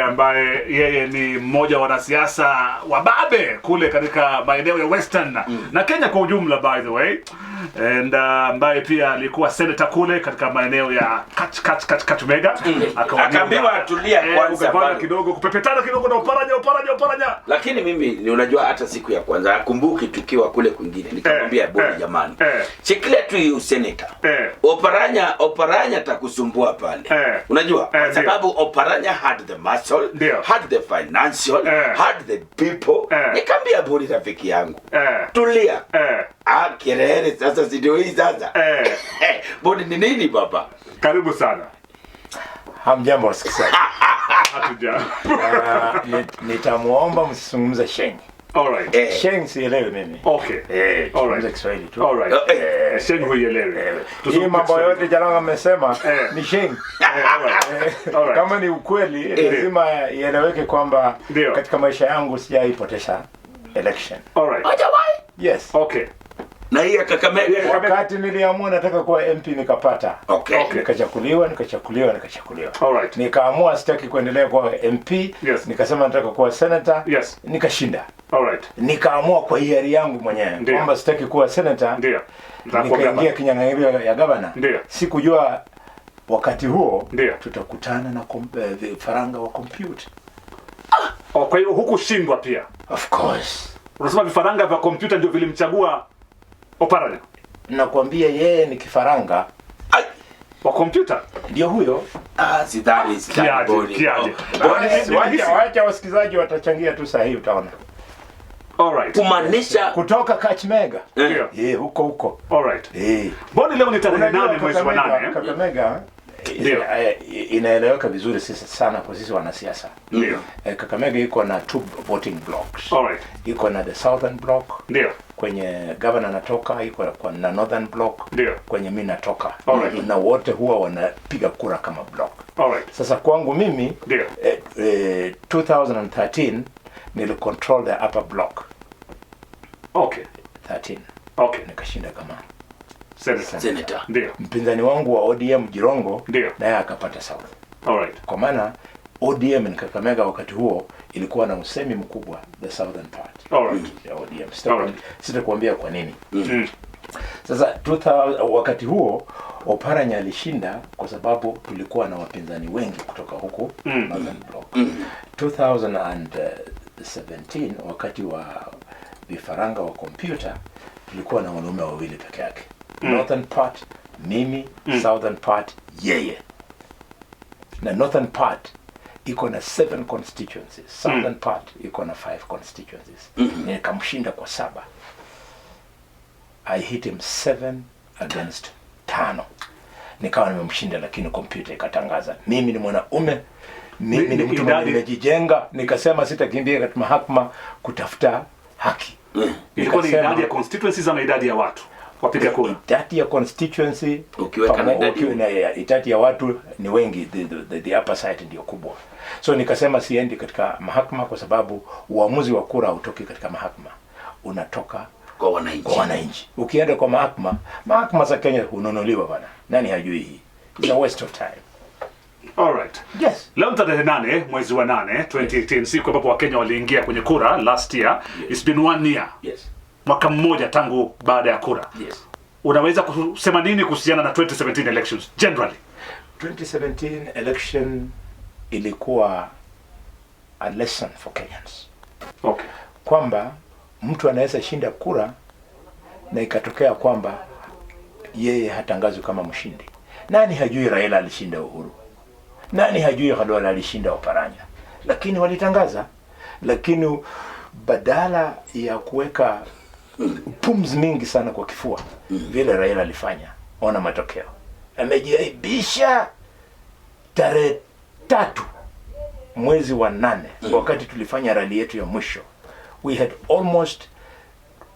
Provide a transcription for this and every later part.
ambaye yeye ni mmoja wa wanasiasa wababe kule katika maeneo ya Western na Kenya kwa ujumla, by the way, and ambaye pia alikuwa senator kule katika maeneo ya Kakamega. Akaambiwa tulia kwanza bana kidogo, kupepetana kidogo na Oparanya. Lakini mimi ni unajua, hata siku ya kwanza nakumbuki tukiwa kule kwingine nikamwambia bodi jamani, shikilia tu senator. Oparanya atakusumbua pale. Unajua sababu Oparanya had the muscle, had the financial, had the people. Nikamwambia bodi rafiki yangu, tulia. Kirere sasa ndio hii sasa. Bodi ni nini baba? Karibu sana. Hamjambo wasikilizaji. Hatujambo. Nitamuomba msizungumze Sheng. Alright. Sheng sielewi mimi. Okay. Alright. Kiswahili tu. Alright. Sheng huielewi. Hii mambo yote Jalanga amesema ni Sheng. Alright. Kama ni ukweli lazima ieleweke kwamba katika maisha yangu sijaipotesha election. Alright. Yes. Okay. Na hii Kakamega wakati niliamua nataka kuwa MP nikapata. Okay. Nikachakuliwa. Alright. Nikaamua sitaki kuendelea kuwa MP. Yes. Nikasema nataka kuwa senator. Yes. Nikashinda. Alright. Nikaamua kwa hiari yangu mwenyewe kwamba sitaki kuwa senator. Ndio. Nikaingia kinyang'anyiro ya governor. Ndio. Sikujua wakati huo tutakutana na vifaranga wa computer. Kwa hiyo hukushindwa pia? Of course. Unasema vifaranga vya computer ndio vilimchagua Oparanya? Nakwambia yeye ni kifaranga wa computer. Ndio huyo. Sidhani bodi. Wacha wasikilizaji watachangia tu saa hii utaona. Alright. Kumaanisha kutoka Kakamega. Ndio. Huko. Alright. Bodi leo ni tarehe 8 mwezi wa 8. Kakamega inaeleweka vizuri sisi sana kwa sisi wanasiasa. Ndio. Kakamega iko na 2 voting blocks. Alright. Iko na the southern block. Ndio. Kwenye governor natoka, iko na northern block. Ndio. Kwenye mimi natoka. Alright. Na wote huwa wanapiga kura kama block. Alright. Sasa kwangu mimi 2013 nilicontrol the upper block. Okay. 13. Okay. Nikashinda kama senator. Ndio. Mpinzani wangu wa ODM Jirongo naye akapata south. Alright. Kwa maana ODM ni Kakamega wakati huo ilikuwa na usemi mkubwa, the southern part. Alright. Ya ODM. Sitakuambia kwa nini. Sasa wakati huo Oparanya alishinda kwa sababu tulikuwa na wapinzani wengi kutoka huko northern block. 2017 wakati wa vifaranga wa computer tulikuwa na wanaume wawili peke yake. Northern part mimi, southern part yeye. Na northern part iko na 7 constituencies, southern part iko na 5 constituencies. Nikamshinda kwa 7. I hit him 7 against 5. Nikawa nimemshinda, lakini computer ikatangaza mimi ni mwanaume, mimi ni mtu mwenye nimejijenga. Nikasema sitakimbia katika mahakama kutafuta haki. Ilikuwa ni idadi ya constituencies ama idadi ya watu wapiga kura? Idadi ya constituency ukiweka idadi ya watu ni wengi, the upper side ndio kubwa. So nikasema siendi katika mahakama kwa sababu uamuzi wa kura hautoki katika mahakama, unatoka kwa wananchi. Ukienda kwa mahakama za Kenya hununuliwa bana. Nani hajui hii? It's a waste of time. Alright. Yes. Leo tarehe 8 mwezi wa 8 2018, siku ambapo Wakenya waliingia kwenye kura last year. It's been 1 year. Yes. Mwaka mmoja tangu baada ya kura. Yes. Unaweza kusema nini kuhusiana na 2017 elections generally? 2017 election ilikuwa a lesson for Kenyans. Okay. Kwamba mtu anaweza shinda kura na ikatokea kwamba yeye hatangazwi kama mshindi. Nani hajui Raila alishinda Uhuru? Nani hajui Khalwala alishinda Oparanya? Lakini walitangaza. Lakini badala ya kuweka pumzi mingi sana kwa kifua vile Raila alifanya, ona matokeo. Amejiaibisha. Tarehe 3 mwezi wa 8 wakati tulifanya rally yetu ya mwisho, we had almost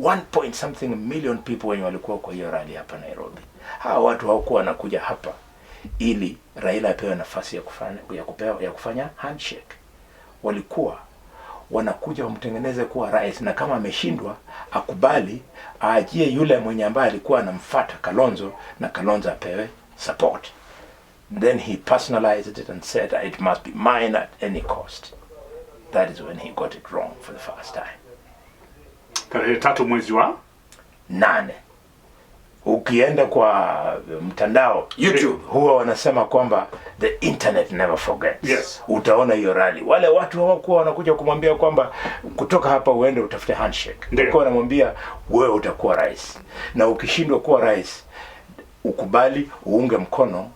1 million people wenye walikuwa kwa hiyo rally hapa Nairobi. Hawa watu hawakuwa wanakuja hapa ili Raila apewe nafasi ya kufanya handshake. Walikuwa wanakuja wamtengeneze kuwa rais, na kama ameshindwa akubali aajie yule mwenye ambaye alikuwa anamfuata Kalonzo, na Kalonzo apewe support. Then he personalized it and said it must be mine at any cost. That is when he got it wrong for the first time. Tarehe 3 mwezi wa 8. Ukienda kwa mtandao YouTube huwa wanasema kwamba the internet never forgets. Yes. Utaona hiyo rally. Wale watu hawakuwa wanakuja kumwambia kwamba kutoka hapa uende utafute handshake. Walikuwa wanamwambia wewe utakuwa rais. Na ukishindwa kuwa rais, ukubali uunge mkono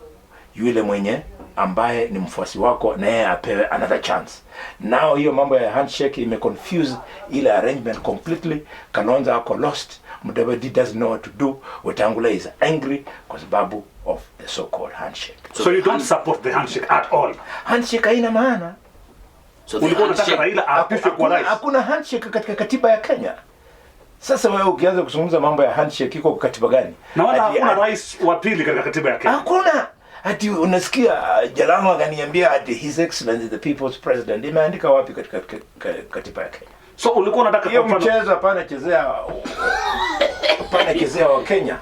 yule mwenye ambaye ni mfuasi wako na yeye apewe another chance. Now hiyo mambo ya handshake imeconfuse ile arrangement completely. Kalonzo ako lost. Mudavadi doesn't know what to do. Wetangula is angry kwa sababu of the so-called handshake. So you don't support the handshake at all? Handshake haina maana. So ulikuwa unataka Raila aapishwe kwa rais? Hakuna handshake katika katiba ya Kenya. Sasa wewe ukianza kuzungumza mambo ya handshake iko katiba gani? Na wala hakuna rais wa pili katika katiba ya Kenya. Hakuna. Ati unasikia Jalamo akaniambia ati His Excellency the People's President. Imeandika wapi katika katiba ya Kenya? So ulikuwa unataka hiyo mchezo hapana chezea wa Kenya.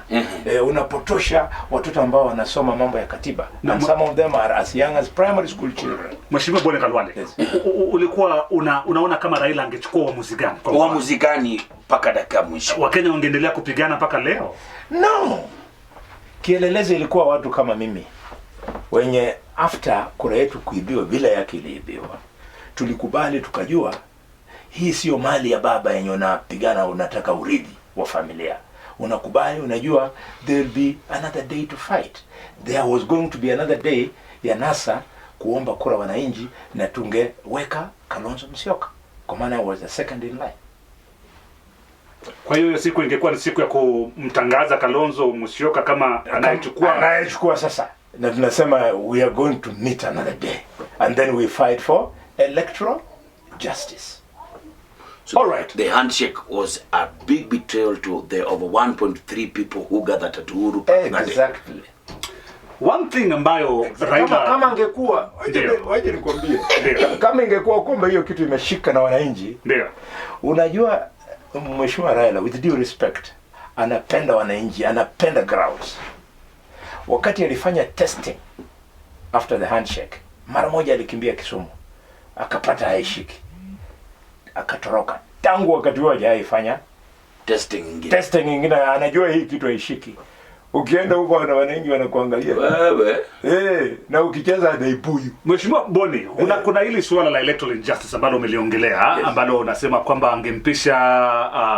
Unapotosha watoto ambao wanasoma mambo ya katiba. And some of them are as young as primary school children. Mheshimiwa Boni Khalwale, ulikuwa unaona kama Raila angechukua uamuzi gani? Uamuzi gani mpaka dakika mwisho? Wakenya wangeendelea kupigana mpaka leo? No. Kielelezo ilikuwa watu kama mimi wenye after kura yetu kuibiwa bila yake iliibiwa. Tulikubali tukajua hii sio mali ya baba yenye unapigana unataka urithi wa familia. Unakubali unajua there will be another day to fight. There was going to be another day ya NASA kuomba kura wananchi na tungeweka Kalonzo Musyoka. Kwa maana was the second in line. Kwa hiyo siku ingekuwa ni siku ya kumtangaza Kalonzo Musyoka kama anayechukua sasa. Na tunasema we are going to meet another day and then we fight for electoral justice. So all right. The handshake was a big betrayal to the over 1.3 people who gathered at Uhuru Park. Exactly. One thing ambayo Raila kama angekuwa waje nikwambie kama ingekuwa kwamba hiyo kitu imeshika na wananchi. Ndio. Unajua Mheshimiwa Raila with due respect anapenda wananchi, anapenda grounds. Wakati alifanya testing after the handshake, mara moja alikimbia Kisumu. Akapata haishiki. Akatoroka. Tangu wakati huo hajaifanya testing nyingine anajua hii kitu haishiki. Ukienda huko na wananchi wanakuangalia wewe na ukicheza adaibuyu. Mheshimiwa Boni, kuna hili swala la electoral injustice ambalo umeliongelea, ambalo unasema kwamba angempisha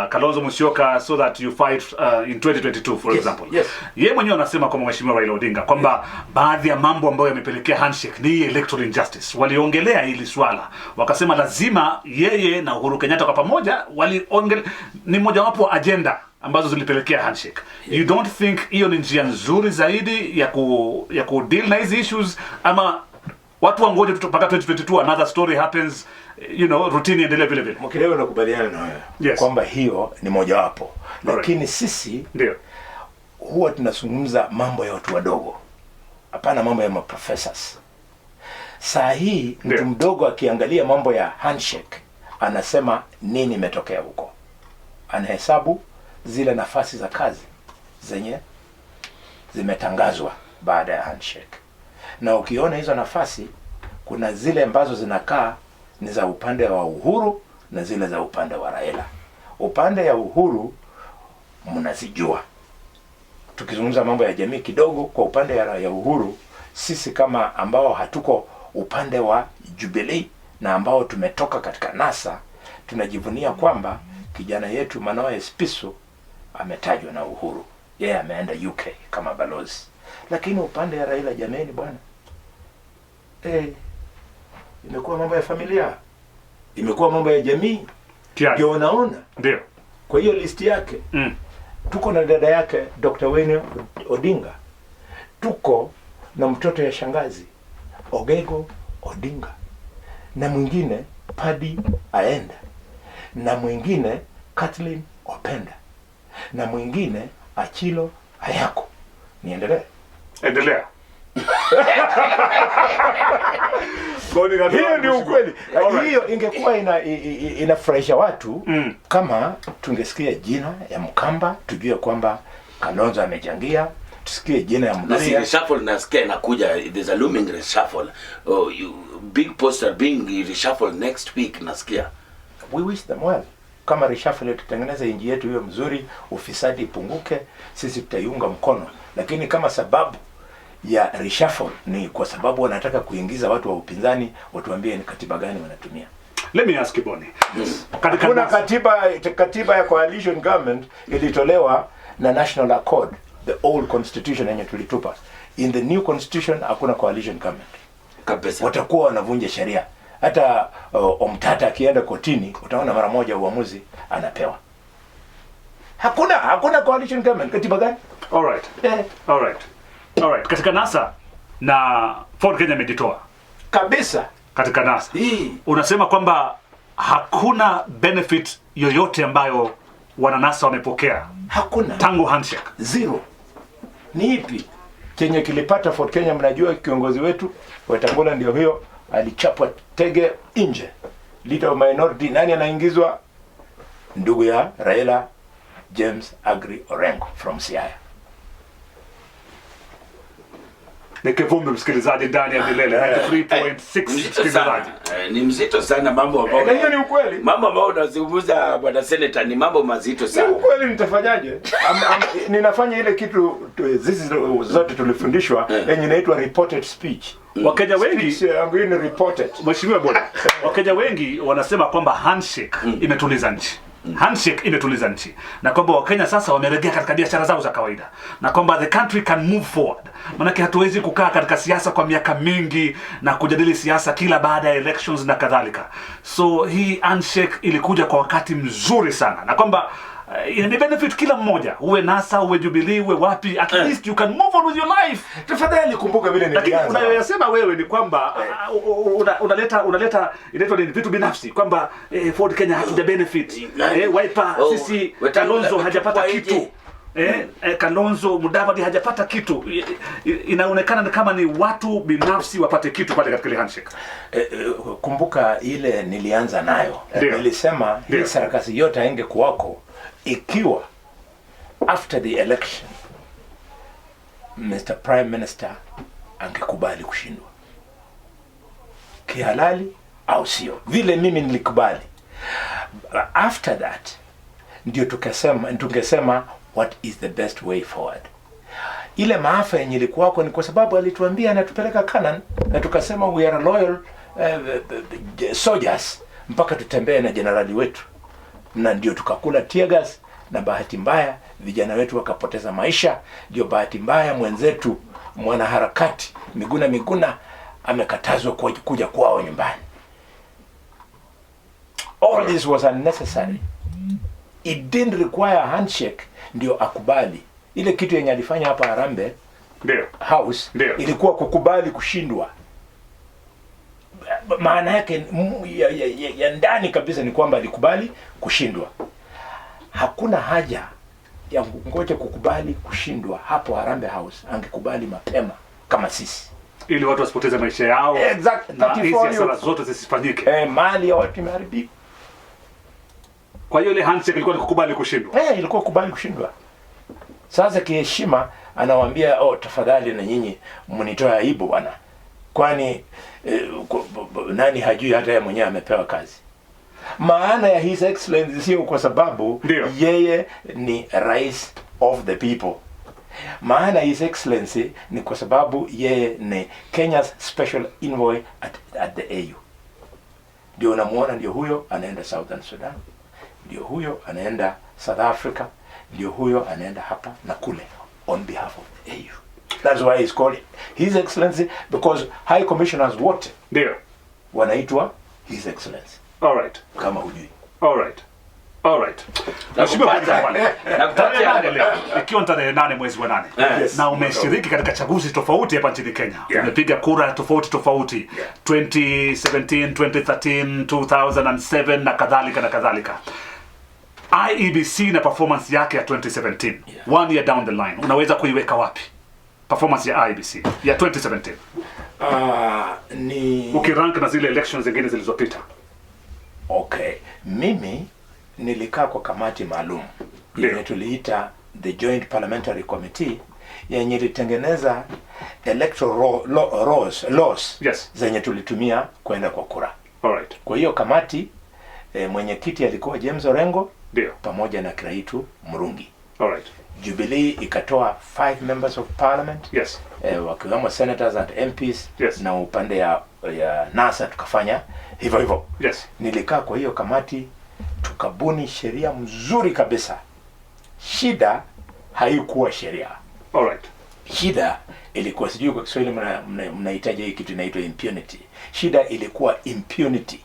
Kalonzo Musyoka so that you fight in 2022 for example. Yeye mwenyewe anasema kwamba Mheshimiwa Raila Odinga kwamba baadhi ya mambo ambayo yamepelekea handshake ni electoral injustice. Waliongelea hili swala, wakasema lazima yeye na Uhuru Kenyatta kwa pamoja ni mojawapo wa agenda ambazo zilipelekea handshake. You don't think hiyo ni njia nzuri zaidi ya ku deal na hizi issues, ama watu wangoje mpaka 2022 another story happens, routine endelee vile vile? Mkielewa na kubaliana na wewe kwamba hiyo ni mojawapo. Lakini sisi ndio huwa tunazungumza mambo ya watu wadogo. Hapana mambo ya professors. Saa hii mtu mdogo akiangalia mambo ya handshake anasema nini imetokea huko. Anahesabu zile nafasi za kazi zenye zimetangazwa baada ya handshake. Na ukiona hizo nafasi kuna zile ambazo zinakaa ni za upande wa Uhuru na zile za upande wa Raila. Upande ya Uhuru mnazijua. Tukizungumza mambo ya jamii kidogo, kwa upande ya Uhuru sisi kama ambao hatuko upande wa Jubilee na ambao tumetoka katika NASA tunajivunia kwamba kijana yetu Manoa Espiso ametajwa na Uhuru. Yeye ameenda UK kama balozi. Lakini upande ya Raila jameni bwana. Imekuwa mambo ya familia. Imekuwa mambo ya jamii. Ndio unaona? Ndio. Kwa hiyo listi yake tuko na dada yake Dr. Wayne Odinga. Tuko na mtoto ya shangazi Ogego Odinga. Na mwingine Paddy Aenda. Na mwingine Kathleen Openda. Na mwingine Achilo Ayako. Niendelee? Endelea. Hiyo ni ukweli. Hiyo ingekuwa inafurahisha watu kama tungesikia jina ya Mkamba, tujue kwamba Kalonzo amechangia, tusikie jina ya Mduria. Na reshuffle nasikia inakuja, there's a looming reshuffle. Oh, big poster being reshuffle next week nasikia. We wish them well. Kama reshuffle tutengeneza inji yetu hiyo mzuri, ufisadi ipunguke, sisi tutaiunga mkono. Lakini kama sababu ya reshuffle ni kwa sababu wanataka kuingiza watu wa upinzani, watuambie ni katiba gani wanatumia. Let me ask you, Boni. Kuna katiba ya coalition government ilitolewa na National Accord, the old constitution yenye tulitupa. In the new constitution hakuna coalition government. Kabisa. Watakuwa wanavunja sheria. Hata Omtata akienda kotini, utaona mara moja uamuzi anapewa. Hakuna coalition government. Katiba gani? All right. All right. Katika NASA na Ford Kenya amejitoa kabisa katika NASA. Unasema kwamba hakuna benefit yoyote ambayo wana NASA wamepokea. Hakuna. Tangu handshake. Zero. Ni ipi? Chenye kilipata Ford Kenya, mnajua kiongozi wetu Wetangula ndio hiyo alichapwa tege nje. Leader of minority, nani anaingizwa? Ndugu ya Raila, James Agri Orengo from Siaya. Nikivumbi msikilizaji ndani ya milele 93.6 msikilizaji. Ni mzito sana mambo ambayo. Hiyo ni ukweli. Mambo ambayo unazungumza bwana senator ni mambo mazito sana. Ni ukweli, nitafanyaje? Ninafanya ile kitu zizi zote tulifundishwa yenye inaitwa reported speech. Wakenya wengi ni reported. Mheshimiwa Bwana. Wakenya wengi wanasema kwamba handshake imetuliza nchi. Handshake imetuliza nchi, na kwamba Wakenya sasa wamerejea katika biashara zao za kawaida, na kwamba the country can move forward. Maana hatuwezi kukaa katika siasa kwa miaka mingi na kujadili siasa kila baada ya elections na kadhalika. So hii handshake ilikuja kwa wakati mzuri sana, na kwamba ina benefit kila mmoja, uwe NASA, uwe Jubilee, uwe wapi, at least you can move on with your life. Tafadhali kumbuka vile nilianza. Lakini unayosema wewe ni kwamba unaleta inaitwa ni vitu binafsi kwamba Ford Kenya hatuja benefit, Wiper sisi Kalonzo hajapata kitu, Kalonzo Mudavadi hajapata kitu. Inaonekana kama ni watu binafsi wapate kitu pale katika ile handshake. Kumbuka ile nilianza nayo. Nilisema hii sarakasi yote haingekuwako ikiwa after the election Mr. Prime Minister angekubali kushindwa kihalali au sio, vile mimi nilikubali. After that ndio tungesema what is the best way forward. Ile maafa yenye ilikuwako ni kwa sababu alituambia anatupeleka Canaan, na tukasema we are loyal soldiers mpaka tutembee na generali wetu, na ndio tukakula tear gas, na bahati mbaya vijana wetu wakapoteza maisha. Ndio bahati mbaya mwenzetu mwanaharakati Miguna amekatazwa kuja kwao nyumbani. All this was unnecessary. It didn't require a handshake ndio akubali. Ile kitu yenye alifanya hapa Harambee House ilikuwa kukubali kushindwa. Maana yake ya ndani kabisa ni kwamba alikubali kushindwa. Hakuna haja ya ngoja kukubali kushindwa hapo Harambee House, angekubali mapema kama sisi, ili watu wasipoteze maisha yao. Exactly. Na hizi hasara zote zisifanyike. Mali ya watu imeharibika. Kwa hiyo ile handshake ilikuwa ni kukubali kushindwa. Ilikuwa kukubali kushindwa. Sasa kiheshima anawaambia tafadhali na nyinyi mnitoa aibu bwana. Kwani nani hajui hata yeye mwenyewe amepewa kazi. Maana ya His Excellency sio kwa sababu yeye ni rais of the people. Maana His Excellency ni kwa sababu yeye ni Kenya's special envoy at the AU. Ndio unamuona, ndio huyo anaenda Southern Sudan, ndio huyo anaenda South Africa, ndio huyo anaenda hapa na kule on behalf of the AU. That's why he's called His Excellency, because high commissioners wote ndio wanaitwa His Excellency. All right. Kama hujui. All right. Ikiwa tarehe 8 mwezi wa 8 na umeshiriki katika chaguzi tofauti hapa nchini Kenya, umepiga kura tofauti 2017, 2013, 2007 na kadhalika. IEBC na performance yake ya 2017, one year down the line, unaweza kuiweka wapi performance ya IEBC ya 2017? Ni ukirank na zile elections zingine zilizopita. Okay, mimi nilikaa kwa kamati maalum ile tuliita the Joint Parliamentary Committee yenye ilitengeneza electoral laws Yes. zenye tulitumia kwenda kwa kura. Alright. Kwa hiyo kamati mwenyekiti alikuwa James Orengo, ndio, pamoja na Kiraitu Murungi. Alright. Jubilee ikatoa 5 members of parliament. Yes. Wakiwemo senators and MPs. Yes. Na upande ya NASA tukafanya hivyo. Yes. Nilikaa kwa hiyo kamati tukabuni sheria mzuri kabisa. Shida haikuwa sheria. Alright. Shida ilikuwa, sijui kwa Kiswahili mnahitaji hii kitu inaitwa impunity. Shida ilikuwa impunity.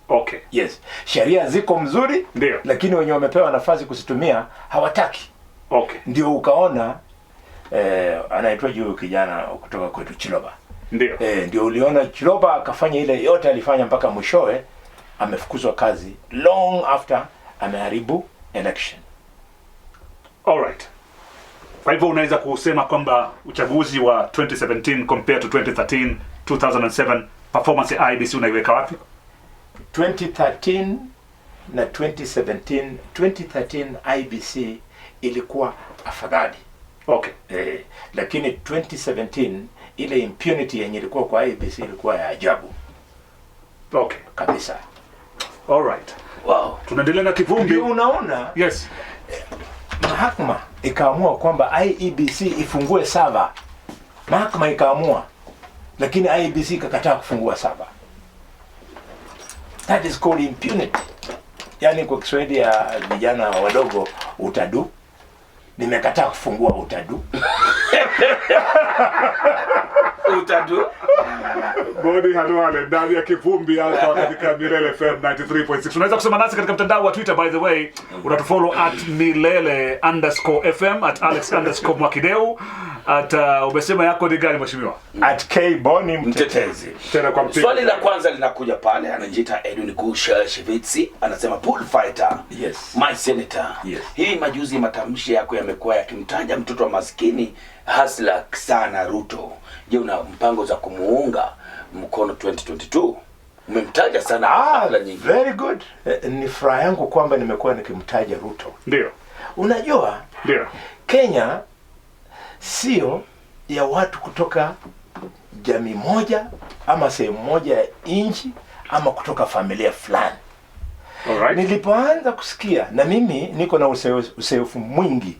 Okay. Yes. Sheria ziko mzuri, ndio, lakini wenye wamepewa nafasi kusitumia hawataki. Okay. Ndio ukaona anaitwa juu kijana kutoka kwetu Chiloba. Ndio. Ndio uliona Chiloba akafanya ile yote alifanya mpaka mwishowe amefukuzwa kazi long after ameharibu election. Alright. Kwa hivyo unaweza kusema kwamba uchaguzi wa 2017 compared to 2013, 2007, performance ya IEBC unaiweka wapi? 2013 na 2017, 2013 IEBC ilikuwa afadhali. Okay. Lakini 2017 ile impunity yenye ilikuwa kwa IEBC ilikuwa ya ajabu. Okay. Kabisa. Alright. Wow. Tunaendelea na kivumbi. Unaona? Yes. Mahakama ikaamua kwamba IEBC ifungue server. Mahakama ikaamua, lakini IEBC ikakataa kufungua server. That is called impunity. Yaani kwa Kiswahili ya vijana wadogo, utadu. Nimekataa kufungua utadu. Utadu. Bodi halwale ndani ya kivumbi hapa katika Milele FM 93.6. Unaweza kusema nasi katika mtandao wa Twitter, by the way. Unatufollow @milele_FM, @Alex_Mwakideu, umesema yako ni gani mheshimiwa? @Kboni Mtetezi. Tena kwa mpigo. Swali la kwanza linakuja pale, anajiita Edwin Kushevitsi, anasema pool fighter. Yes. My senator. Yes. Hii majuzi matamshi yako yamekuwa yakimtaja mtoto wa maskini hasla sana Ruto. Je, una mpango za kumuunga mkono 2022? Umemtaja sana hafla nyingi. Very good. Ni furaha yangu kwamba nimekuwa nikimtaja Ruto. Ndio. Unajua? Ndio. Kenya sio ya watu kutoka jamii moja ama sehemu moja ya nchi ama kutoka familia fulani. Alright. Nilipoanza kusikia, na mimi niko na uzoefu mwingi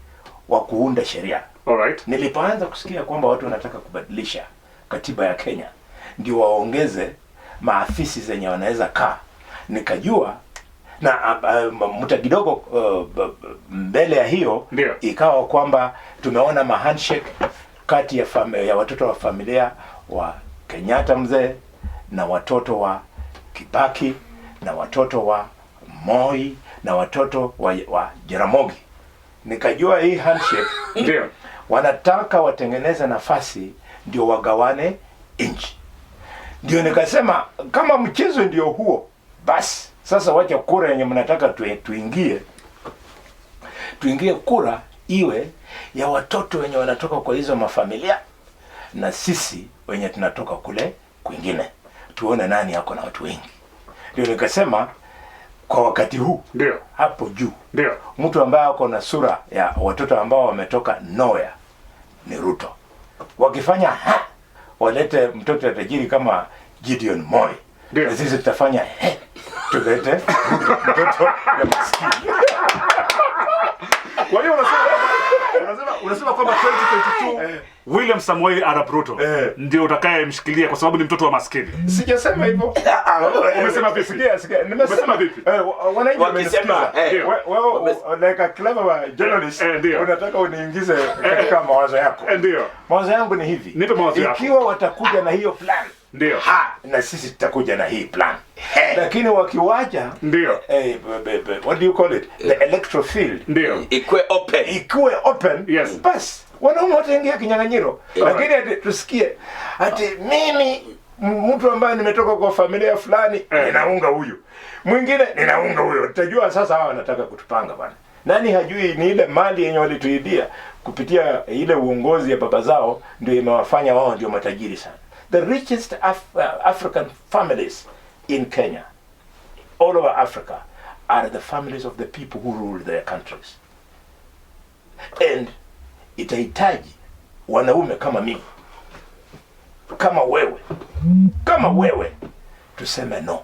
wa kuunda sheria. Alright. Nilipoanza kusikia kwamba watu wanataka kubadilisha katiba ya Kenya ndio waongeze maafisi zenye wanaweza kaa, nikajua na muda kidogo mbele ya hiyo ndio ikawa kwamba tumeona handshake kati ya watoto wa familia wa Kenyatta mzee na watoto wa Kibaki na watoto wa Moi na watoto wa Jaramogi. Nikajua hii handshake ndio wanataka watengeneze nafasi ndio wagawane nchi. Ndio nikasema kama mchezo ndio huo, basi sasa wacha kura yenye mnataka tuingie kura iwe ya watoto wenye wanatoka kwa hizo mafamilia na sisi wenye tunatoka kule kwingine, tuone nani yako na watu wengi. Ndio nikasema kwa wakati huu ndio hapo juu ndio mtu ambaye ako na sura ya watoto ambao wametoka nowhere ni Ruto. Wakifanya walete mtoto tajiri kama Gideon Moi, na sisi tutafanya tulete mtoto ya maskini. Kwa hiyo unasema kwamba 2022 William Samoei Arap Ruto ndio utakayemshikilia kwa sababu ni mtoto wa maskini. Sijasema hivyo. Umesema vipi? Sikia. Nimesema vipi? Wananchi wamesikiza. Wewe like a clever journalist unataka uniingize katika mawazo yako. Ndio. Mawazo yangu ni hivi. Nipe mawazo yako. Ikiwa watakuja na hiyo plan, ndio. Na sisi tutakuja na hii plan. Lakini wakiwaja ndio what do you call it? The electoral field. Ndio. Ikue open. Yes. Bas. Wanaume wataingia kinyang'anyiro. Lakini tusikie ati mimi mtu ambaye nimetoka kwa familia fulani ninaunga huyu. Mwingine ninaunga huyo. Tutajua sasa hawa wanataka kutupanga bwana. Nani hajui ni ile mali yenye walituidia kupitia ile uongozi ya baba zao ndio imewafanya wao ndio matajiri sana. The richest African families in Kenya, all over Africa, are the families of the people who rule their countries. And itahitaji wanaume kama mimi, kama wewe tuseme no.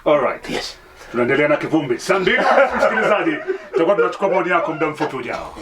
All right. Yes. Tunaendelea na Kivumbi. Sandi, msikilizaji, tutakuwa tunachukua maoni yako muda mfupi ujao.